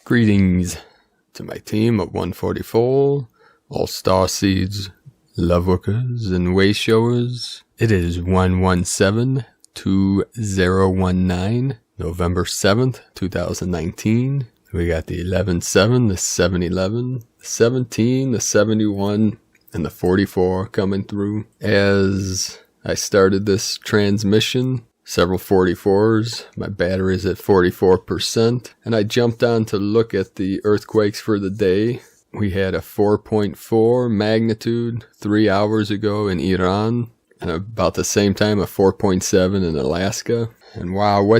Greetings to my team of 144, all Starseeds, Loveworkers, and Wayshowers. It is 117-2019, November 7th, 2019. We got the 11-7, the 7-11, the 17, the 71, and the 44 coming through. As I started this transmission, several 44s, my battery's at 44%, and I jumped on to look at the earthquakes for the day. We had a 4.4 magnitude 3 hours ago in Iran, and about the same time a 4.7 in Alaska. And wow,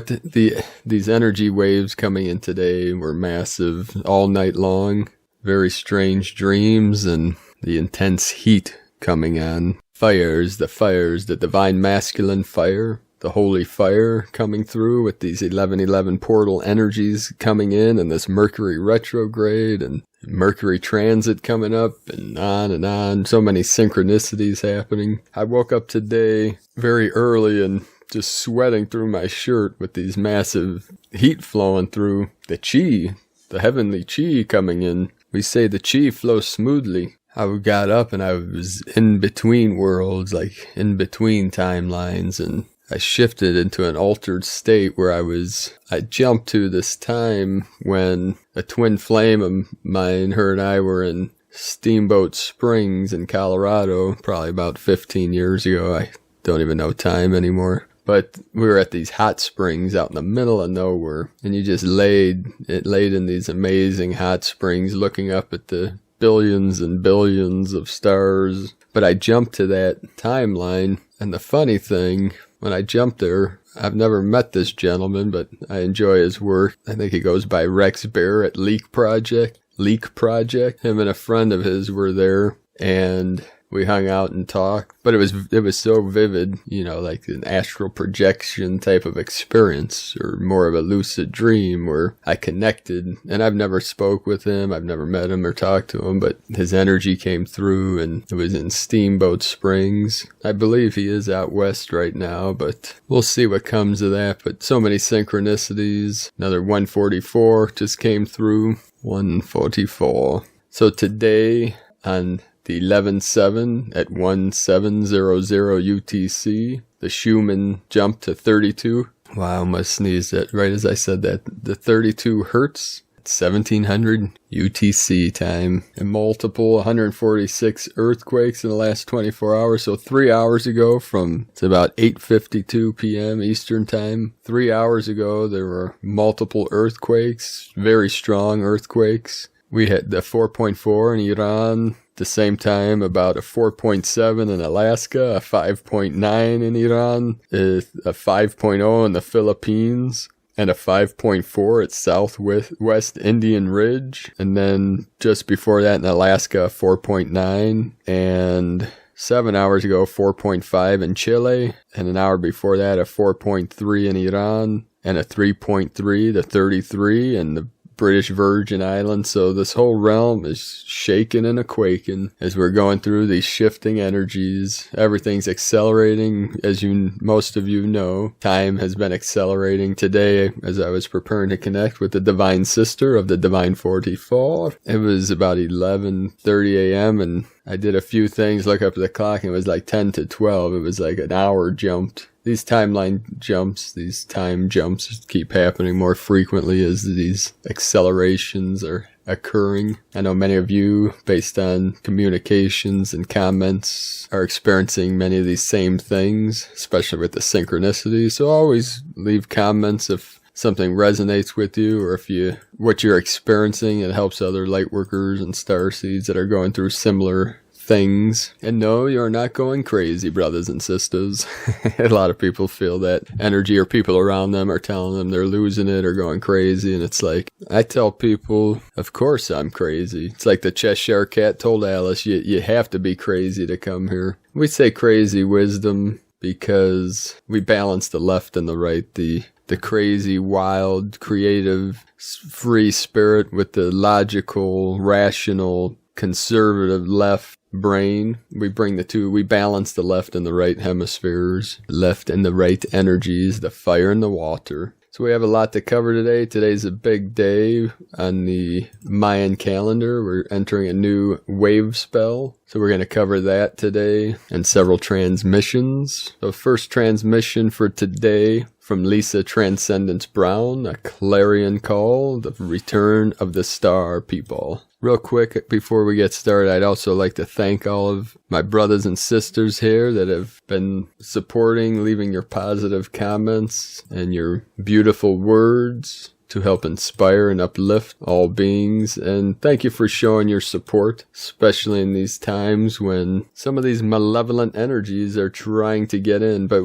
these energy waves coming in today were massive all night long. Very strange dreams and the intense heat coming on. The divine masculine fire. The holy fire coming through with these 11-11 portal energies coming in, and this Mercury retrograde and Mercury transit coming up, and on and on. So many synchronicities happening. I woke up today very early and just sweating through my shirt with these massive heat flowing through. The chi, the heavenly chi coming in. We say the chi flows smoothly. I got up and I was in between worlds, like in between timelines, and I shifted into an altered state where I jumped to this time when a twin flame of mine, her and I were in Steamboat Springs in Colorado, probably about 15 years ago. I don't even know time anymore. But we were at these hot springs out in the middle of nowhere, and you just laid in these amazing hot springs looking up at the billions and billions of stars. But I jumped to that timeline, and the funny thing, when I jumped there, I've never met this gentleman, but I enjoy his work. I think he goes by Rex Bear at Leak Project. Him and a friend of his were there, and we hung out and talked. But it was so vivid, like an astral projection type of experience, or more of a lucid dream where I connected. And I've never spoke with him, I've never met him or talked to him, but his energy came through, and it was in Steamboat Springs. I believe he is out west right now, but we'll see what comes of that. But so many synchronicities. Another 144 just came through. 144. So today on the 11-7 at 1700 UTC, the Schumann jumped to 32. Wow, I almost sneezed that right as I said that. The 32 hertz at 1700 UTC time. And multiple 146 earthquakes in the last 24 hours. So 3 hours ago it's about 8:52 p.m. Eastern time. 3 hours ago, there were multiple earthquakes, very strong earthquakes. We had the 4.4 in Iran. The same time, about a 4.7 in Alaska, a 5.9 in Iran, a 5.0 in the Philippines, and a 5.4 at Southwest Indian Ridge. And then just before that in Alaska, 4.9. And 7 hours ago, 4.5 in Chile. And an hour before that, a 4.3 in Iran, and a 3.3 to 33 in the British Virgin Islands. So this whole realm is shaking and a-quaking as we're going through these shifting energies. Everything's accelerating, as most of you know. Time has been accelerating. Today, as I was preparing to connect with the Divine Sister of the Divine 44, it was about 11:30 a.m. and I did a few things, look up at the clock, and it was like 10 to 12. It was like an hour jumped. These time jumps keep happening more frequently as these accelerations are occurring. I know many of you, based on communications and comments, are experiencing many of these same things, especially with the synchronicity. So always leave comments if something resonates with you, or if what you're experiencing, it helps other Lightworkers and Starseeds that are going through similar things. And no, you're not going crazy, brothers and sisters. A lot of people feel that energy, or people around them are telling them they're losing it or going crazy. And it's like, I tell people, of course I'm crazy. It's like the Cheshire Cat told Alice, you have to be crazy to come here. We say crazy wisdom because we balance the left and the right, the crazy, wild, creative, free spirit with the logical, rational, conservative left brain. We bring the two, we balance the left and the right hemispheres, left and the right energies, the fire and the water. So we have a lot to cover today. Today's a big day on the Mayan calendar. We're entering a new wave spell. So we're going to cover that today and several transmissions. So first transmission for today from Lisa Transcendence Brown, a Clarion call, the return of the star people. Real quick, before we get started, I'd also like to thank all of my brothers and sisters here that have been supporting, leaving your positive comments and your beautiful words to help inspire and uplift all beings. And thank you for showing your support, especially in these times when some of these malevolent energies are trying to get in. But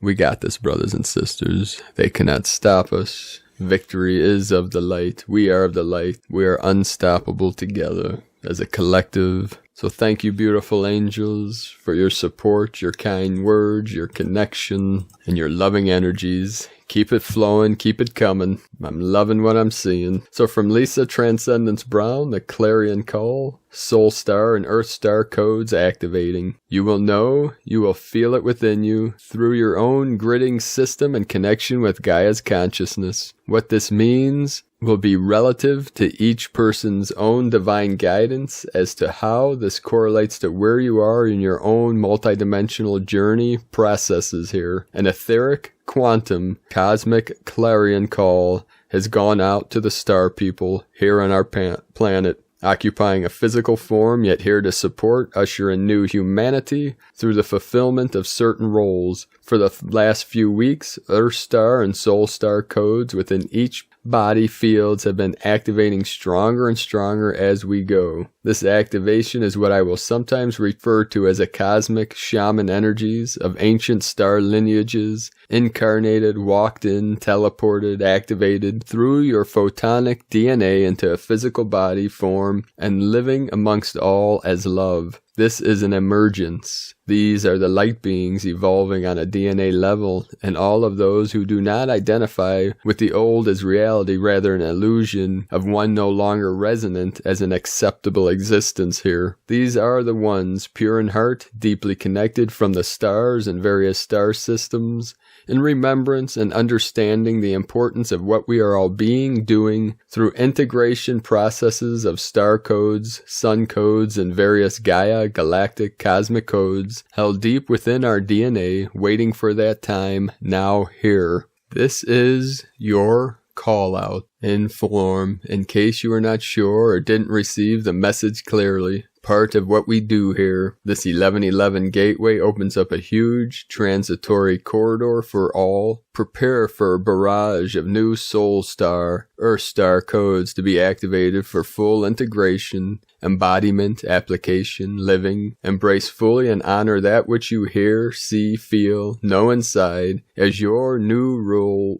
we got this, brothers and sisters. They cannot stop us. Victory is of the light. We are of the light. We are unstoppable together as a collective. So thank you, beautiful angels, for your support, your kind words, your connection, and your loving energies. Keep it flowing, keep it coming. I'm loving what I'm seeing. So from Lisa Transcendence Brown, the Clarion call, Soul Star and Earth Star codes activating. You will know, you will feel it within you through your own gridding system and connection with Gaia's consciousness. What this means will be relative to each person's own divine guidance as to how this correlates to where you are in your own multidimensional journey processes here. An etheric, quantum, cosmic clarion call has gone out to the star people here on our planet, occupying a physical form, yet here to support, usher in new humanity through the fulfillment of certain roles. For the last few weeks, Earth Star and Soul Star codes within each body fields have been activating stronger and stronger as we go. This activation is what I will sometimes refer to as a cosmic shaman energies of ancient star lineages, incarnated, walked in, teleported, activated through your photonic DNA into a physical body form and living amongst all as love. This is an emergence. These are the light beings evolving on a DNA level, and all of those who do not identify with the old as reality, rather an illusion of one no longer resonant as an acceptable existence here. These are the ones, pure in heart, deeply connected from the stars and various star systems, in remembrance and understanding the importance of what we are all doing through integration processes of star codes, sun codes, and various Gaia, galactic, cosmic codes held deep within our DNA, waiting for that time, now here. This is your call out in form, in case you are not sure or didn't receive the message clearly. Part of what we do here, this 1111 gateway opens up a huge transitory corridor for all. Prepare for a barrage of new Soul Star, Earth Star codes to be activated for full integration, embodiment, application, living. Embrace fully and honor that which you hear, see, feel, know inside, as your new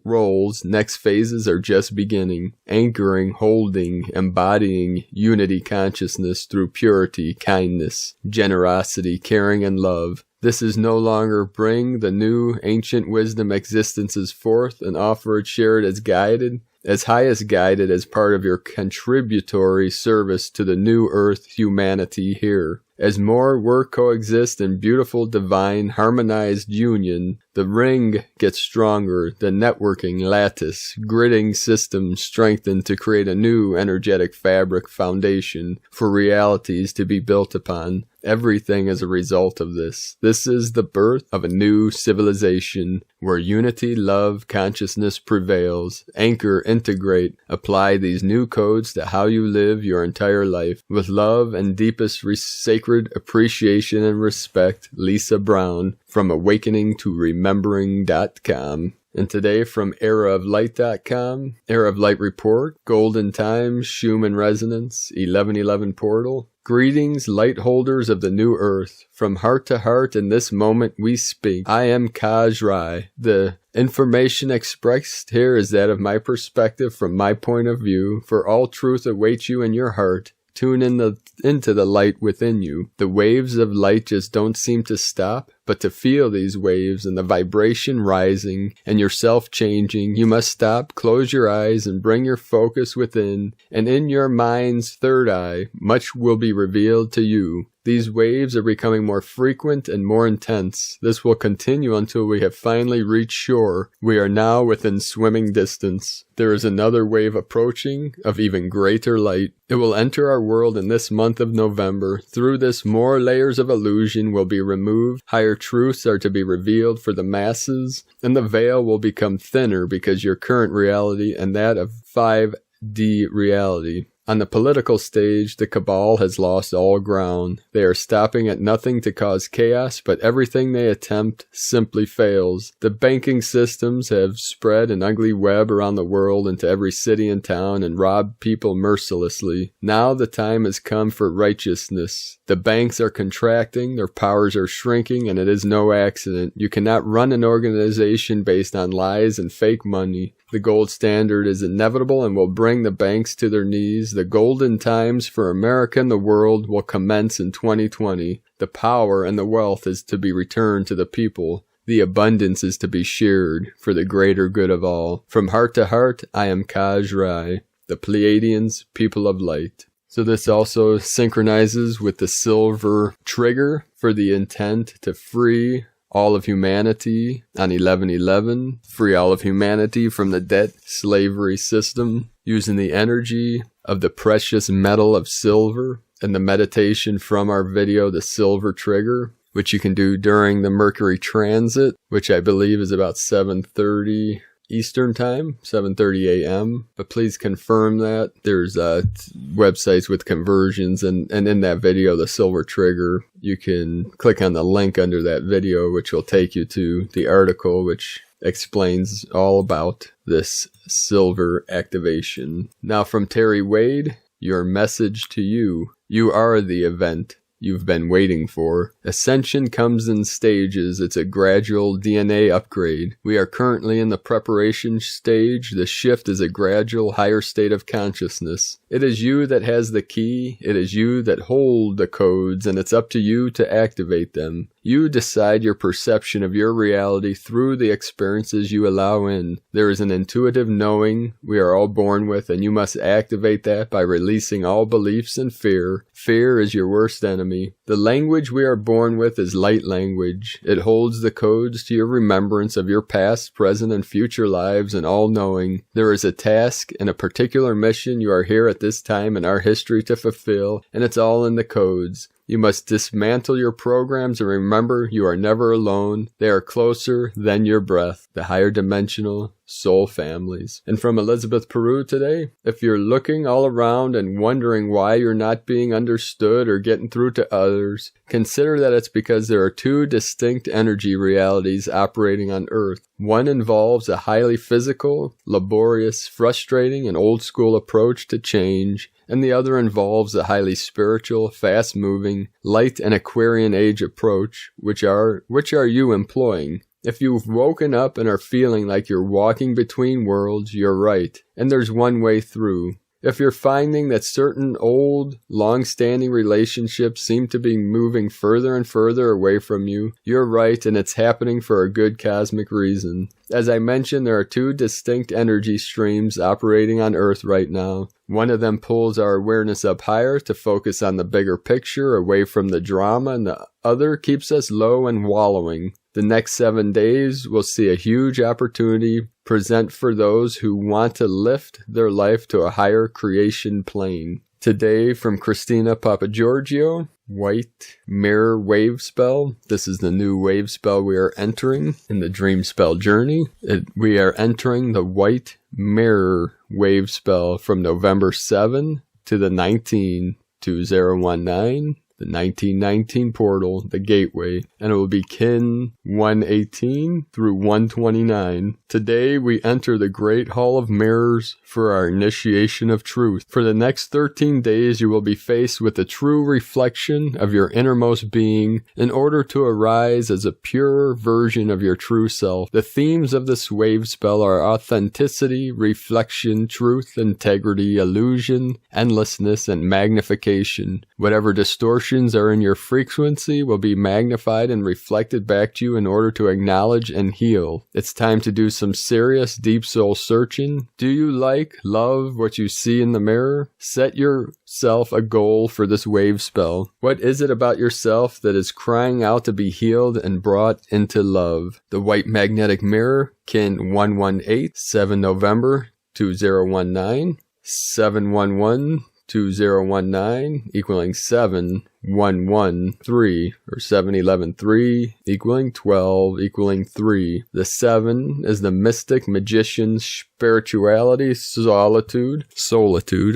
roles, next phases are just beginning, anchoring, holding, embodying unity consciousness through purity, kindness, generosity, caring, and love. This is no longer bring the new ancient wisdom existences forth and offer it, share it as guided, as highest guided as part of your contributory service to the new earth humanity here. As more work coexists in beautiful, divine, harmonized union, the ring gets stronger, the networking, lattice, gridding system strengthened to create a new energetic fabric foundation for realities to be built upon. Everything is a result of this. This is the birth of a new civilization where unity, love, consciousness prevails. Anchor, integrate, apply these new codes to how you live your entire life. With love and deepest sacred appreciation and respect, Lisa Brown, from Awakening to Remembering.com. And today from eraoflight.com, Era of Light Report, Golden Times, Schumann Resonance, 1111 Portal. Greetings, Lightholders of the New Earth. From heart to heart in this moment we speak. I am Kaj Rai. The information expressed here is that of my perspective from my point of view, for all truth awaits you in your heart. Tune into the light within you. The waves of light just don't seem to stop, but to feel these waves and the vibration rising and yourself changing, you must stop, close your eyes, and bring your focus within, and in your mind's third eye, much will be revealed to you. These waves are becoming more frequent and more intense. This will continue until we have finally reached shore. We are now within swimming distance. There is another wave approaching of even greater light. It will enter our world in this month of November. Through this, more layers of illusion will be removed. Higher truths are to be revealed for the masses, and the veil will become thinner because your current reality and that of 5D reality. On the political stage, the cabal has lost all ground. They are stopping at nothing to cause chaos, but everything they attempt simply fails. The banking systems have spread an ugly web around the world into every city and town and robbed people mercilessly. Now the time has come for righteousness. The banks are contracting, their powers are shrinking, and it is no accident. You cannot run an organization based on lies and fake money. The gold standard is inevitable and will bring the banks to their knees. The golden times for America and the world will commence in 2020. The power and the wealth is to be returned to the people. The abundance is to be shared for the greater good of all. From heart to heart, I am Kaj Rai, the Pleiadians, people of light. So this also synchronizes with the silver trigger for the intent to free all of humanity on 11/11, free all of humanity from the debt slavery system, using the energy of the precious metal of silver and the meditation from our video, The Silver Trigger, which you can do during the Mercury transit, which I believe is about 7:30 Eastern time, 7:30 a.m. But please confirm that. There's websites with conversions, and in that video, The Silver Trigger, you can click on the link under that video, which will take you to the article, which explains all about this silver activation. Now from Terry Wade, your message to you. You are the event you've been waiting for. Ascension comes in stages. It's a gradual DNA upgrade. We are currently in the preparation stage. The shift is a gradual higher state of consciousness. It is you that has the key. It is you that hold the codes, and it's up to you to activate them. You decide your perception of your reality through the experiences you allow in. There is an intuitive knowing we are all born with, and you must activate that by releasing all beliefs and fear. Fear is your worst enemy. The language we are born with is light language. It holds the codes to your remembrance of your past, present, and future lives and all-knowing. There is a task and a particular mission you are here at this time in our history to fulfill, and it's all in the codes. You must dismantle your programs and remember you are never alone. They are closer than your breath, the higher dimensional soul families. And from Elizabeth Peru today, if you're looking all around and wondering why you're not being understood or getting through to others, consider that it's because there are two distinct energy realities operating on Earth. One involves a highly physical, laborious, frustrating, and old-school approach to change, and the other involves a highly spiritual, fast-moving, light and Aquarian age approach. Which are you employing? If you've woken up and are feeling like you're walking between worlds, you're right, and there's one way through. If you're finding that certain old, long-standing relationships seem to be moving further and further away from you, you're right, and it's happening for a good cosmic reason. As I mentioned, there are two distinct energy streams operating on Earth right now. One of them pulls our awareness up higher to focus on the bigger picture, away from the drama, and the other keeps us low and wallowing. The next 7 days will see a huge opportunity present for those who want to lift their life to a higher creation plane. Today from Christina Papagiorgio, White Mirror Wave Spell. This is the new wave spell we are entering in the Dream Spell journey. We are entering the White Mirror Wave Spell from November 7 to the 19, 2019. The 1919 portal, the gateway, and it will be kin 118 through 129. Today we enter the Great Hall of Mirrors for our initiation of truth. For the next 13 days you will be faced with a true reflection of your innermost being in order to arise as a pure version of your true self. The themes of this wave spell are authenticity, reflection, truth, integrity, illusion, endlessness, and magnification. Whatever distortion distortions are in your frequency will be magnified and reflected back to you in order to acknowledge and heal. It's time to do some serious deep soul searching. Do you love what you see in the mirror? Set yourself a goal for this wave spell. What is it about yourself that is crying out to be healed and brought into love? The white magnetic mirror, kin 118, 7 November 2019, 711 2019 equaling 7113 or 7113 equaling 12 equaling 3. The 7 is the mystic magician spirituality solitude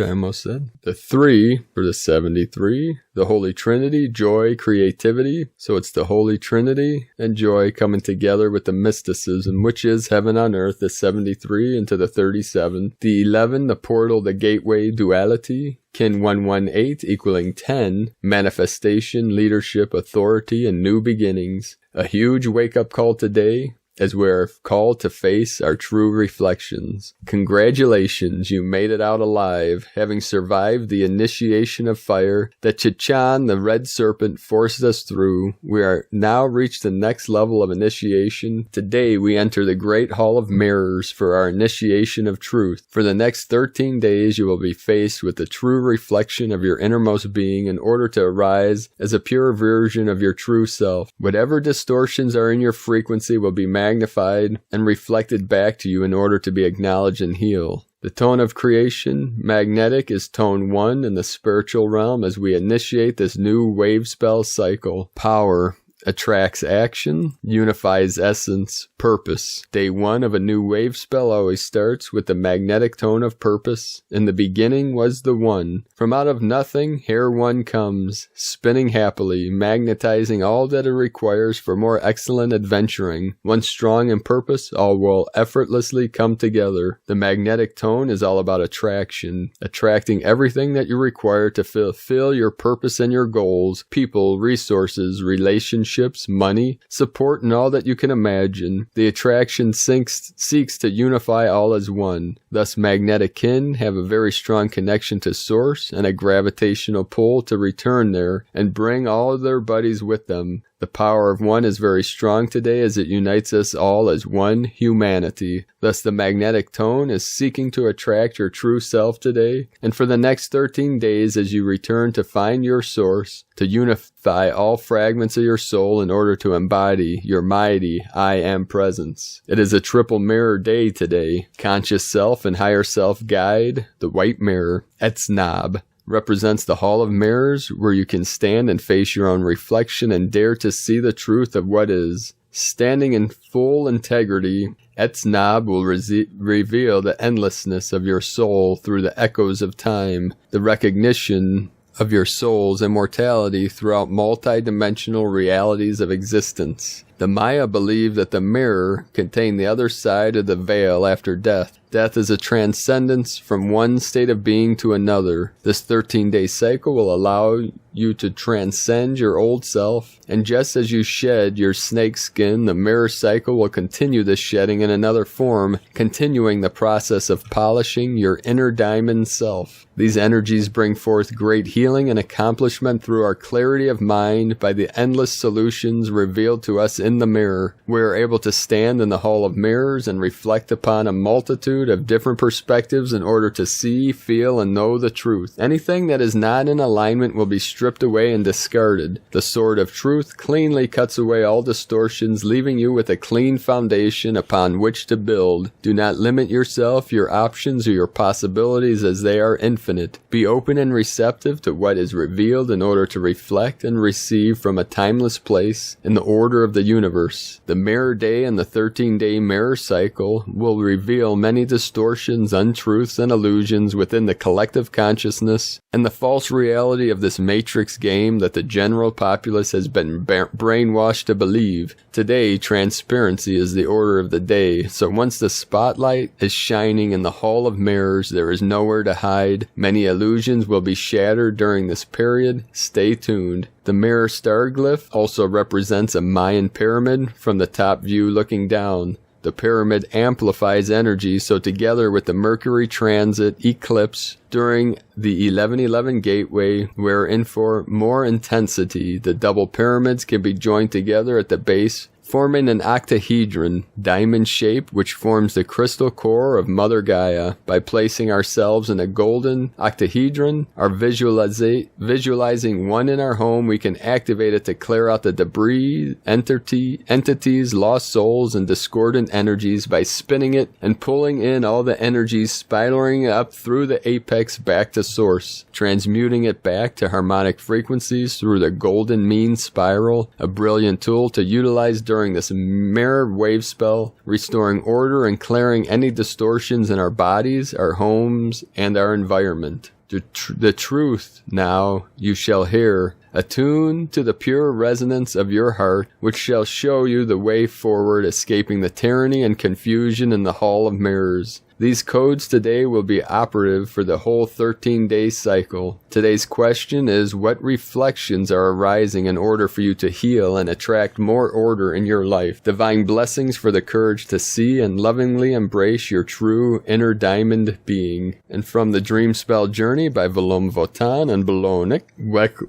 I almost said. The 3 for the 73, the Holy Trinity, joy, creativity. So it's the Holy Trinity and joy coming together with the mysticism, which is heaven on earth, the 73 into the 37. The 11, the portal, the gateway, duality. Kin 118 equaling 10, manifestation, leadership, authority, and new beginnings. A huge wake-up call today as we're called to face our true reflections. Congratulations, you made it out alive, having survived the initiation of fire that Chichan, the red serpent, forced us through. We are now reached the next level of initiation. Today we enter the great hall of mirrors for our initiation of truth. For the next 13 days you will be faced with the true reflection of your innermost being in order to arise as a pure version of your true self. Whatever distortions are in your frequency will be magnified and reflected back to you in order to be acknowledged and healed. The tone of creation, magnetic, is tone 1 in the spiritual realm as we initiate this new wave spell cycle. Power attracts action, unifies essence, purpose. Day 1 of a new wave spell always starts with the magnetic tone of purpose. In the beginning was the One. From out of nothing, here One comes, spinning happily, magnetizing all that it requires for more excellent adventuring. Once strong in purpose, all will effortlessly come together. The magnetic tone is all about attraction, attracting everything that you require to fulfill your purpose and your goals, people, resources, relationships, money, support, and all that you can imagine. The attraction seeks to unify all as one. Thus, magnetic kin have a very strong connection to source and a gravitational pull to return there and bring all their buddies with them. The power of one is very strong today as it unites us all as one humanity. Thus, the magnetic tone is seeking to attract your true self today, and for the next 13 days as you return to find your source, to unify all fragments of your soul in order to embody your mighty I Am presence. It is a triple mirror day today. Conscious self and higher self guide, the white mirror, Etznab, represents the hall of mirrors where you can stand and face your own reflection and dare to see the truth of what is. Standing in full integrity, Etznab will reveal the endlessness of your soul through the echoes of time, the recognition of your soul's immortality throughout multi-dimensional realities of existence. The Maya believe that the mirror contained the other side of the veil after death. Death is a transcendence from one state of being to another. This 13-day cycle will allow you to transcend your old self, and just as you shed your snake skin, the mirror cycle will continue this shedding in another form, continuing the process of polishing your inner diamond self. These energies bring forth great healing and accomplishment through our clarity of mind by the endless solutions revealed to us in the mirror. We are able to stand in the hall of mirrors and reflect upon a multitude of different perspectives in order to see, feel, and know the truth. Anything that is not in alignment will be stripped away and discarded. The sword of truth cleanly cuts away all distortions, leaving you with a clean foundation upon which to build. Do not limit yourself, your options, or your possibilities as they are infinite. Be open and receptive to what is revealed in order to reflect and receive from a timeless place in the order of the universe. The mirror day and the 13-day mirror cycle will reveal many distortions, untruths, and illusions within the collective consciousness and the false reality of this matrix game that the general populace has been brainwashed to believe. Today, transparency is the order of the day, so once the spotlight is shining in the hall of mirrors, there is nowhere to hide. Many illusions will be shattered during this period. Stay tuned. The mirror star glyph also represents a Mayan pyramid from the top view looking down. The pyramid amplifies energy, so together with the Mercury transit eclipse during the 1111 gateway, we're in for more intensity. The double pyramids can be joined together at the base, forming an octahedron, diamond shape, which forms the crystal core of Mother Gaia. By placing ourselves in a golden octahedron, or visualizing one in our home, we can activate it to clear out the debris, entities, lost souls, and discordant energies by spinning it and pulling in all the energies spiraling up through the apex back to source, transmuting it back to harmonic frequencies through the golden mean spiral, a brilliant tool to utilize during this mirror wave spell, restoring order and clearing any distortions in our bodies, our homes, and our environment. The truth now you shall hear. Attune to the pure resonance of your heart, which shall show you the way forward, escaping the tyranny and confusion in the Hall of Mirrors. These codes today will be operative for the whole 13-day cycle. Today's question is, what reflections are arising in order for you to heal and attract more order in your life? Divine blessings for the courage to see and lovingly embrace your true inner diamond being. And from the Dream Spell Journey by Velum Votan and Belonik,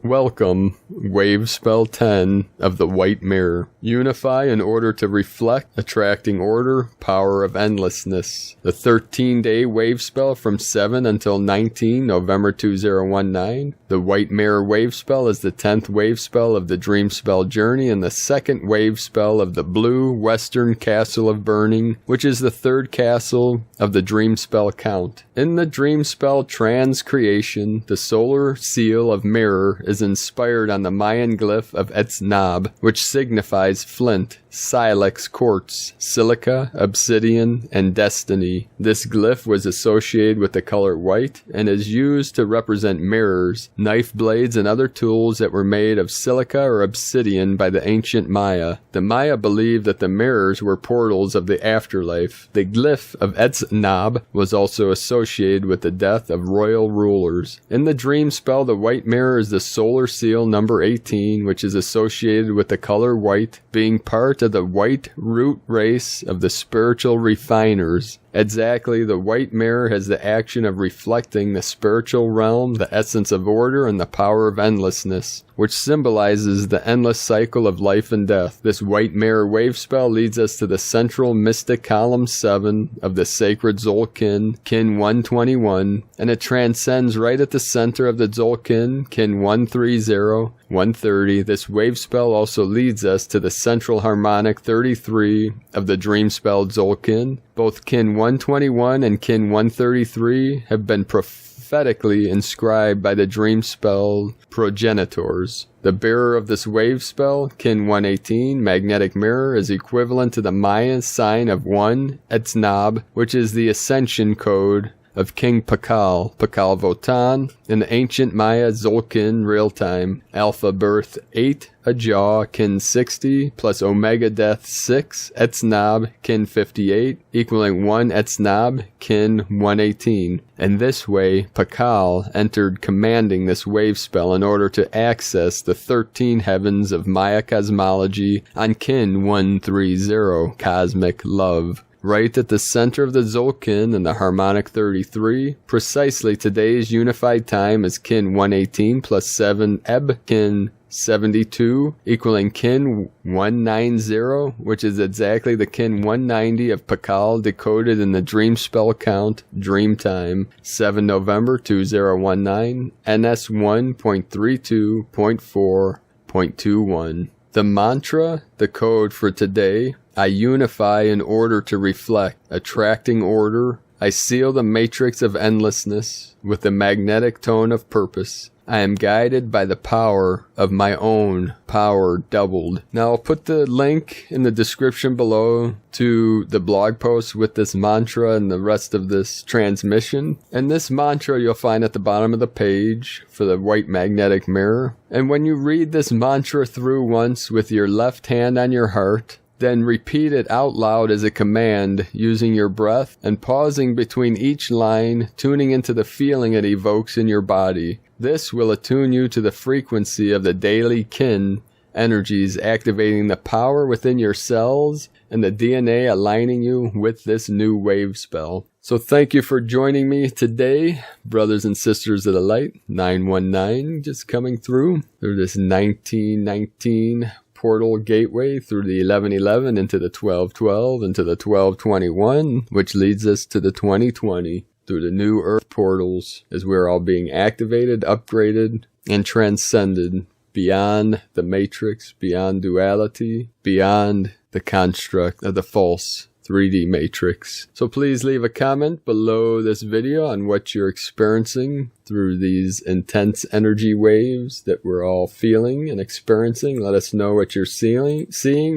welcome Wave Spell 10 of the White Mirror. Unify in order to reflect, attracting order, power of endlessness. The 13-day wave spell from 7 until 19 November 2019. The White Mirror wave spell is the 10th wave spell of the Dream Spell Journey and the 2nd wave spell of the Blue Western Castle of Burning, which is the 3rd castle of the Dream Spell count. In the Dream Spell Transcreation, the solar seal of mirror is inspired on the Mayan glyph of Etznab, which signifies flint, silex quartz, silica, obsidian, and destiny. This glyph was associated with the color white and is used to represent mirrors, knife blades, and other tools that were made of silica or obsidian by the ancient Maya. The Maya believed that the mirrors were portals of the afterlife. The glyph of Etznab was also associated with the death of royal rulers. In the Dream Spell, the White Mirror is the solar seal number 18, which is associated with the color white, being part of the white root race of the spiritual refiners. Exactly, the White Mirror has the action of reflecting the spiritual realm, the essence of order, and the power of endlessness, which symbolizes the endless cycle of life and death. This White Mirror wave spell leads us to the central mystic column 7 of the sacred Zolkin, kin 121, and it transcends right at the center of the Zolkin, kin 130, 130. This wave spell also leads us to the central harmonic 33 of the Dream Spell Zolkin. Both kin 121 and kin 133 have been prophetically inscribed by the Dream Spell progenitors. The bearer of this wave spell, kin 118, magnetic mirror, is equivalent to the Mayan sign of 1, Etznab, which is the Ascension code of King Pakal Votan, in the ancient Maya Zolkin real-time. Alpha birth 8, Ajah, kin 60, plus Omega death 6, Etznab, kin 58, equaling 1 Etznab, kin 118. And this way, Pakal entered commanding this wave spell in order to access the 13 heavens of Maya cosmology on kin 130, cosmic love. Right at the center of the Zolkin in the harmonic 33, precisely today's unified time is kin 118 plus 7 Eb, kin 72, equaling kin 190, which is exactly the kin 190 of Pakal decoded in the Dream Spell count, Dream Time, 7 November 2019, NS 1.32.4.21. The mantra, the code for today: I unify in order to reflect, attracting order. I seal the matrix of endlessness with the magnetic tone of purpose. I am guided by the power of my own power doubled. Now I'll put the link in the description below to the blog post with this mantra and the rest of this transmission. And this mantra you'll find at the bottom of the page for the white magnetic mirror. And when you read this mantra through once with your left hand on your heart, then repeat it out loud as a command using your breath and pausing between each line, tuning into the feeling it evokes in your body. This will attune you to the frequency of the daily kin energies activating the power within your cells and the DNA aligning you with this new wave spell. So thank you for joining me today, brothers and sisters of the light. 919 just coming through this 1919 portal gateway through the 1111 into the 1212 into the 1221, which leads us to the 2020 through the new earth portals as we're all being activated, upgraded, and transcended beyond the matrix, beyond duality, beyond the construct of the false 3D matrix. So please leave a comment below this video on what you're experiencing through these intense energy waves that we're all feeling and experiencing. Let us know what you're seeing,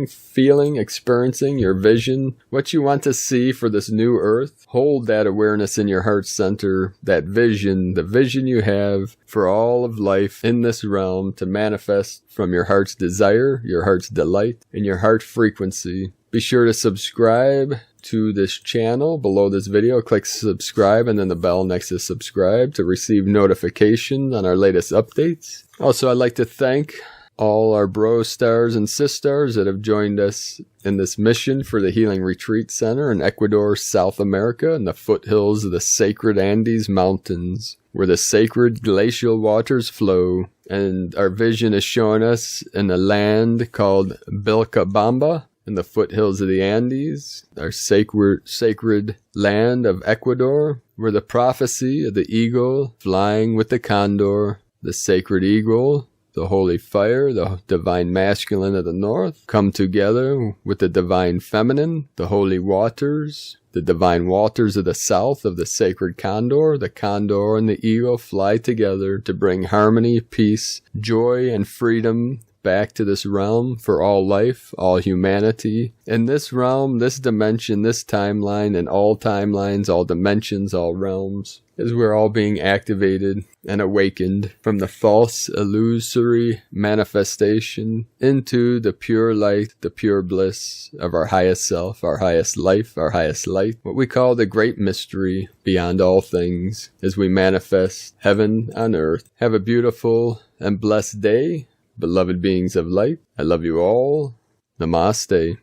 feeling, experiencing, your vision, what you want to see for this new earth. Hold that awareness in your heart center, that vision, the vision you have for all of life in this realm to manifest from your heart's desire, your heart's delight, and your heart frequency. Be sure to subscribe to this channel below this video. Click subscribe and then the bell next to subscribe to receive notifications on our latest updates. Also, I'd like to thank all our bro stars and sisters that have joined us in this mission for the Healing Retreat Center in Ecuador, South America, in the foothills of the sacred Andes Mountains, where the sacred glacial waters flow. And our vision is showing us in a land called Vilcabamba, in the foothills of the Andes, our sacred land of Ecuador, where the prophecy of the eagle flying with the condor, the sacred eagle, the holy fire, the divine masculine of the north, come together with the divine feminine, the holy waters, the divine waters of the south of the sacred condor. The condor and the eagle fly together to bring harmony, peace, joy, and freedom back to this realm for all life, all humanity. In this realm, this dimension, this timeline, and all timelines, all dimensions, all realms, as we're all being activated and awakened from the false, illusory manifestation into the pure light, the pure bliss of our highest self, our highest life, our highest light, what we call the great mystery beyond all things, as we manifest heaven on earth. Have a beautiful and blessed day, beloved beings of light. I love you all. Namaste.